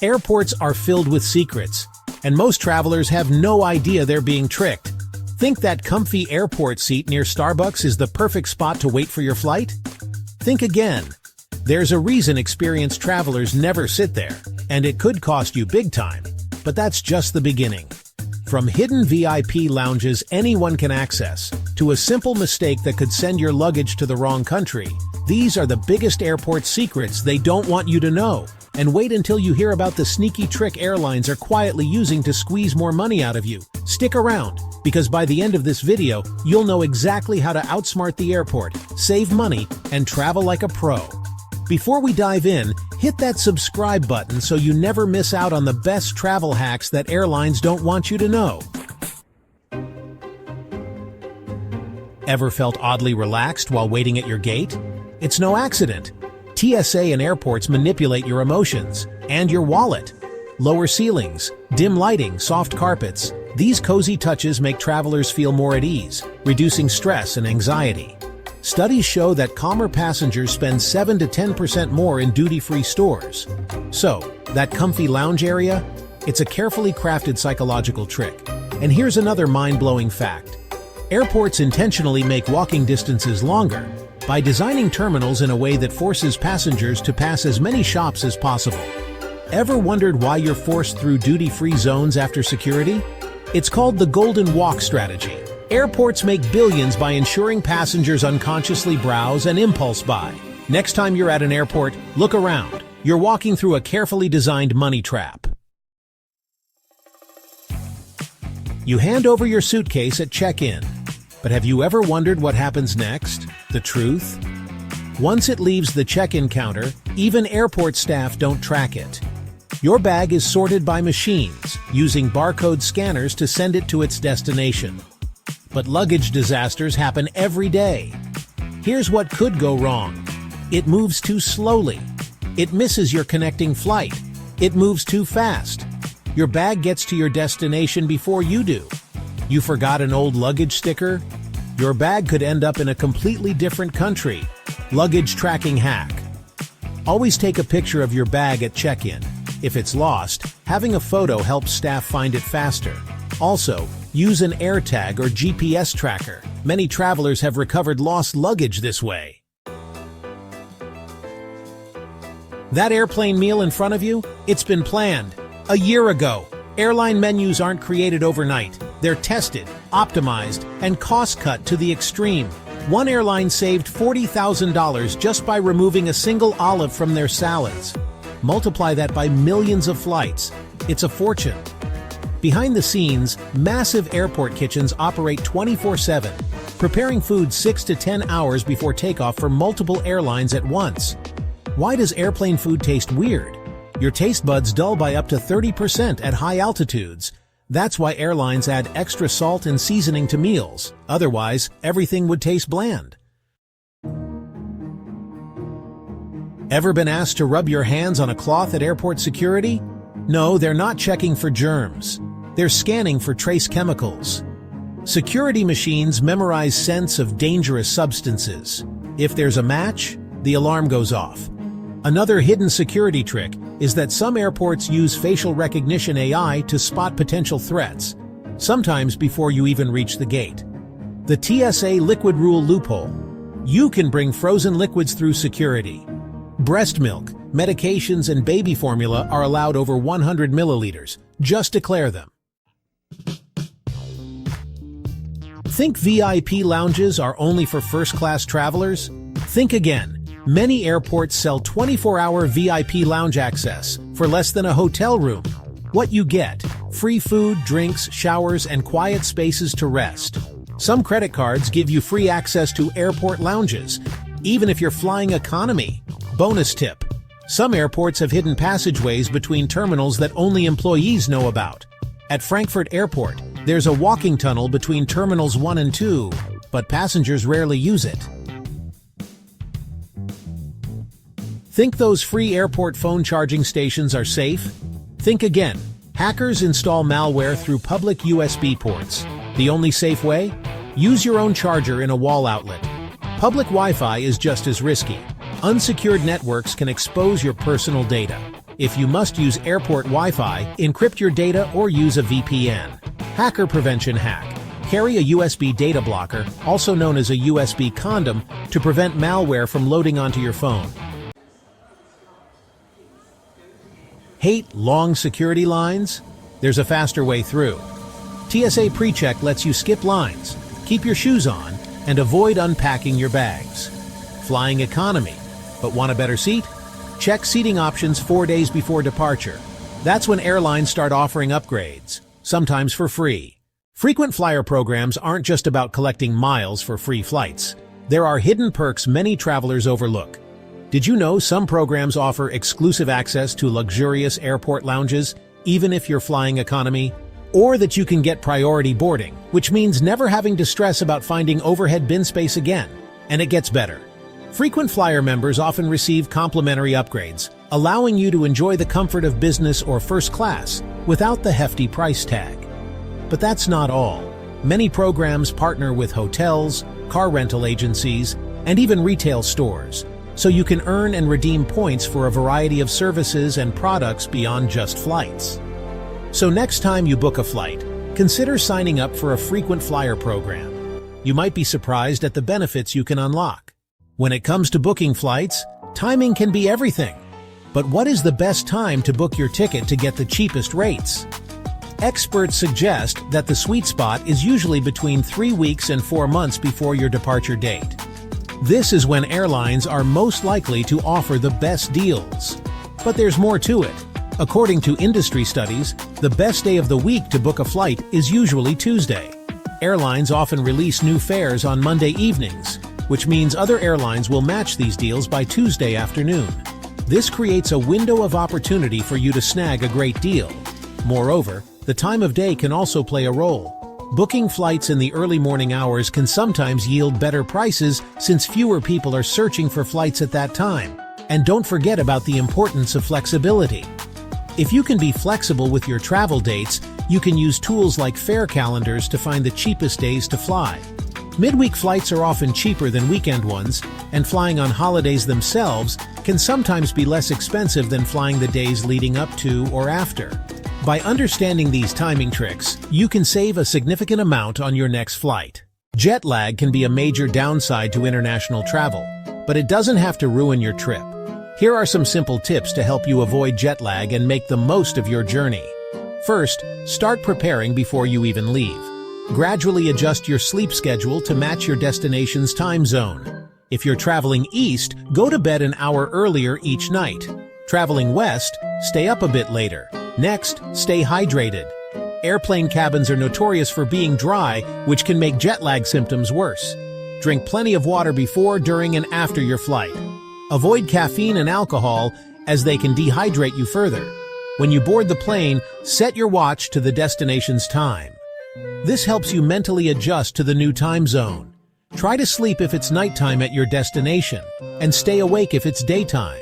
Airports are filled with secrets, and most travelers have no idea they're being tricked. Think that comfy airport seat near Starbucks is the perfect spot to wait for your flight? Think again. There's a reason experienced travelers never sit there, and it could cost you big time. But that's just the beginning. From hidden VIP lounges anyone can access, to a simple mistake that could send your luggage to the wrong country, these are the biggest airport secrets they don't want you to know. And wait until you hear about the sneaky trick airlines are quietly using to squeeze more money out of you. Stick around, because by the end of this video, you'll know exactly how to outsmart the airport, save money, and travel like a pro. Before we dive in, hit that subscribe button so you never miss out on the best travel hacks that airlines don't want you to know. Ever felt oddly relaxed while waiting at your gate? It's no accident. TSA and airports manipulate your emotions and your wallet. Lower ceilings, dim lighting, soft carpets. These cozy touches make travelers feel more at ease, reducing stress and anxiety. Studies show that calmer passengers spend 7 to 10% more in duty-free stores. So, that comfy lounge area? It's a carefully crafted psychological trick. And here's another mind-blowing fact. Airports intentionally make walking distances longer by designing terminals in a way that forces passengers to pass as many shops as possible. Ever wondered why you're forced through duty-free zones after security? It's called the Golden Walk strategy. Airports make billions by ensuring passengers unconsciously browse and impulse buy. Next time you're at an airport, look around. You're walking through a carefully designed money trap. You hand over your suitcase at check-in. But have you ever wondered what happens next? The truth? Once it leaves the check-in counter, even airport staff don't track it. Your bag is sorted by machines, using barcode scanners to send it to its destination. But luggage disasters happen every day. Here's what could go wrong. It moves too slowly. It misses your connecting flight. It moves too fast. Your bag gets to your destination before you do. You forgot an old luggage sticker? Your bag could end up in a completely different country. Luggage tracking hack. Always take a picture of your bag at check-in. If it's lost, having a photo helps staff find it faster. Also, use an AirTag or GPS tracker. Many travelers have recovered lost luggage this way. That airplane meal in front of you? It's been planned. A year ago. Airline menus aren't created overnight. They're tested, optimized, and cost-cut to the extreme. One airline saved $40,000 just by removing a single olive from their salads. Multiply that by millions of flights. It's a fortune. Behind the scenes, massive airport kitchens operate 24/7, preparing food 6 to 10 hours before takeoff for multiple airlines at once. Why does airplane food taste weird? Your taste buds dull by up to 30% at high altitudes. That's why airlines add extra salt and seasoning to meals. Otherwise, everything would taste bland. Ever been asked to rub your hands on a cloth at airport security? No, they're not checking for germs. They're scanning for trace chemicals. Security machines memorize scents of dangerous substances. If there's a match, the alarm goes off. Another hidden security trick is that some airports use facial recognition AI to spot potential threats, sometimes before you even reach the gate. The TSA liquid rule loophole. You can bring frozen liquids through security. Breast milk, medications, and baby formula are allowed over 100 milliliters. Just declare them. Think VIP lounges are only for first-class travelers? Think again. Many airports sell 24-hour VIP lounge access for less than a hotel room. What you get: free food, drinks, showers, and quiet spaces to rest. Some credit cards give you free access to airport lounges, even if you're flying economy. Bonus tip: some airports have hidden passageways between terminals that only employees know about. At Frankfurt Airport, there's a walking tunnel between Terminals 1 and 2, but passengers rarely use it. Think those free airport phone charging stations are safe? Think again. Hackers install malware through public USB ports. The only safe way? Use your own charger in a wall outlet. Public Wi-Fi is just as risky. Unsecured networks can expose your personal data. If you must use airport Wi-Fi, encrypt your data or use a VPN. Hacker prevention hack. Carry a USB data blocker, also known as a USB condom, to prevent malware from loading onto your phone. Hate long security lines? There's a faster way through. TSA PreCheck lets you skip lines, keep your shoes on, and avoid unpacking your bags. Flying economy, but want a better seat? Check seating options 4 days before departure. That's when airlines start offering upgrades, sometimes for free. Frequent flyer programs aren't just about collecting miles for free flights. There are hidden perks many travelers overlook. Did you know some programs offer exclusive access to luxurious airport lounges, even if you're flying economy? Or that you can get priority boarding, which means never having to stress about finding overhead bin space again. And it gets better. Frequent flyer members often receive complimentary upgrades, allowing you to enjoy the comfort of business or first class without the hefty price tag. But that's not all. Many programs partner with hotels, car rental agencies, and even retail stores, so you can earn and redeem points for a variety of services and products beyond just flights. So next time you book a flight, consider signing up for a frequent flyer program. You might be surprised at the benefits you can unlock. When it comes to booking flights, timing can be everything. But what is the best time to book your ticket to get the cheapest rates? Experts suggest that the sweet spot is usually between 3 weeks and 4 months before your departure date. This is when airlines are most likely to offer the best deals. But there's more to it. According to industry studies, the best day of the week to book a flight is usually Tuesday. Airlines often release new fares on Monday evenings, which means other airlines will match these deals by Tuesday afternoon. This creates a window of opportunity for you to snag a great deal. Moreover, the time of day can also play a role. Booking flights in the early morning hours can sometimes yield better prices since fewer people are searching for flights at that time. And don't forget about the importance of flexibility. If you can be flexible with your travel dates, you can use tools like fare calendars to find the cheapest days to fly. Midweek flights are often cheaper than weekend ones, and flying on holidays themselves can sometimes be less expensive than flying the days leading up to or after. By understanding these timing tricks, you can save a significant amount on your next flight. Jet lag can be a major downside to international travel, but it doesn't have to ruin your trip. Here are some simple tips to help you avoid jet lag and make the most of your journey. First, start preparing before you even leave. Gradually adjust your sleep schedule to match your destination's time zone. If you're traveling east, go to bed an hour earlier each night. Traveling west, stay up a bit later. Next, stay hydrated. Airplane cabins are notorious for being dry, which can make jet lag symptoms worse. Drink plenty of water before, during, and after your flight. Avoid caffeine and alcohol, as they can dehydrate you further. When you board the plane, set your watch to the destination's time. This helps you mentally adjust to the new time zone. Try to sleep if it's nighttime at your destination, and stay awake if it's daytime.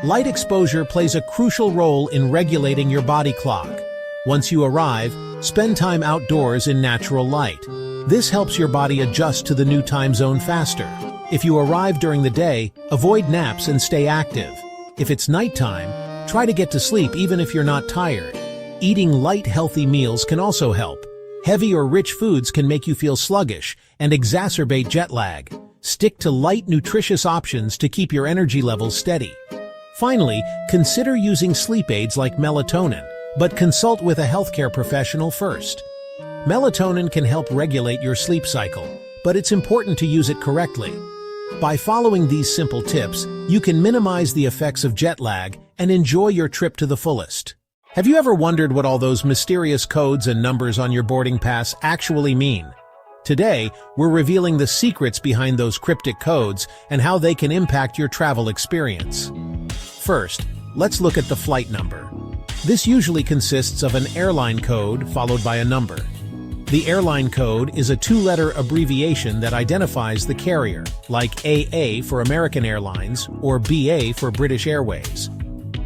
Light exposure plays a crucial role in regulating your body clock. Once you arrive, spend time outdoors in natural light. This helps your body adjust to the new time zone faster. If you arrive during the day, avoid naps and stay active. If it's nighttime, try to get to sleep even if you're not tired. Eating light, healthy meals can also help. Heavy or rich foods can make you feel sluggish and exacerbate jet lag. Stick to light, nutritious options to keep your energy levels steady. Finally, consider using sleep aids like melatonin, but consult with a healthcare professional first. Melatonin can help regulate your sleep cycle, but it's important to use it correctly. By following these simple tips, you can minimize the effects of jet lag and enjoy your trip to the fullest. Have you ever wondered what all those mysterious codes and numbers on your boarding pass actually mean? Today, we're revealing the secrets behind those cryptic codes and how they can impact your travel experience. First, let's look at the flight number. This usually consists of an airline code followed by a number. The airline code is a 2-letter abbreviation that identifies the carrier, like AA for American Airlines or BA for British Airways.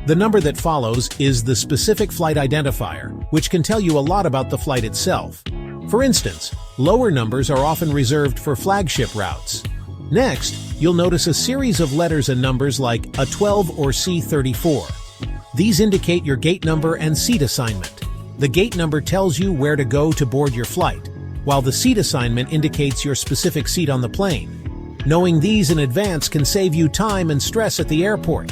The number that follows is the specific flight identifier, which can tell you a lot about the flight itself. For instance, lower numbers are often reserved for flagship routes. Next, you'll notice a series of letters and numbers like a 12 or C34. These indicate your gate number and seat assignment. The gate number tells you where to go to board your flight, while the seat assignment indicates your specific seat on the plane. Knowing these in advance can save you time and stress at the airport.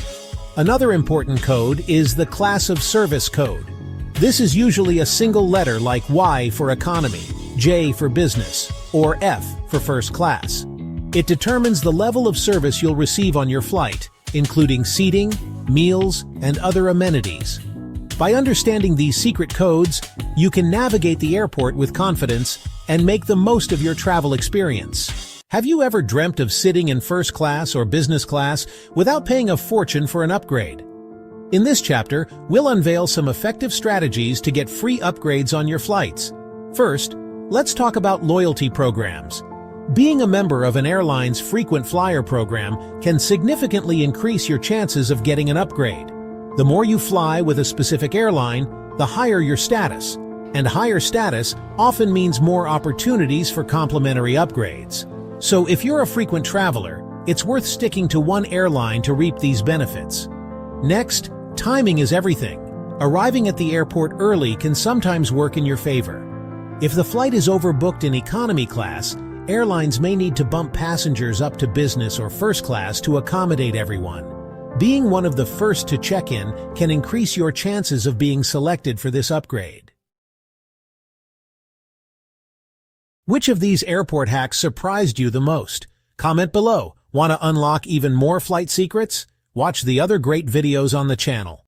Another important code is the class of service code. This is usually a single letter like Y for economy, J for business, or F for first class. It determines the level of service you'll receive on your flight, including seating, meals, and other amenities. By understanding these secret codes, you can navigate the airport with confidence and make the most of your travel experience. Have you ever dreamt of sitting in first class or business class without paying a fortune for an upgrade? In this chapter, we'll unveil some effective strategies to get free upgrades on your flights. First, let's talk about loyalty programs. Being a member of an airline's frequent flyer program can significantly increase your chances of getting an upgrade. The more you fly with a specific airline, the higher your status, and higher status often means more opportunities for complimentary upgrades. So if you're a frequent traveler, it's worth sticking to one airline to reap these benefits. Next, timing is everything. Arriving at the airport early can sometimes work in your favor. If the flight is overbooked in economy class, airlines may need to bump passengers up to business or first class to accommodate everyone. Being one of the first to check in can increase your chances of being selected for this upgrade. Which of these airport hacks surprised you the most? Comment below. Want to unlock even more flight secrets? Watch the other great videos on the channel.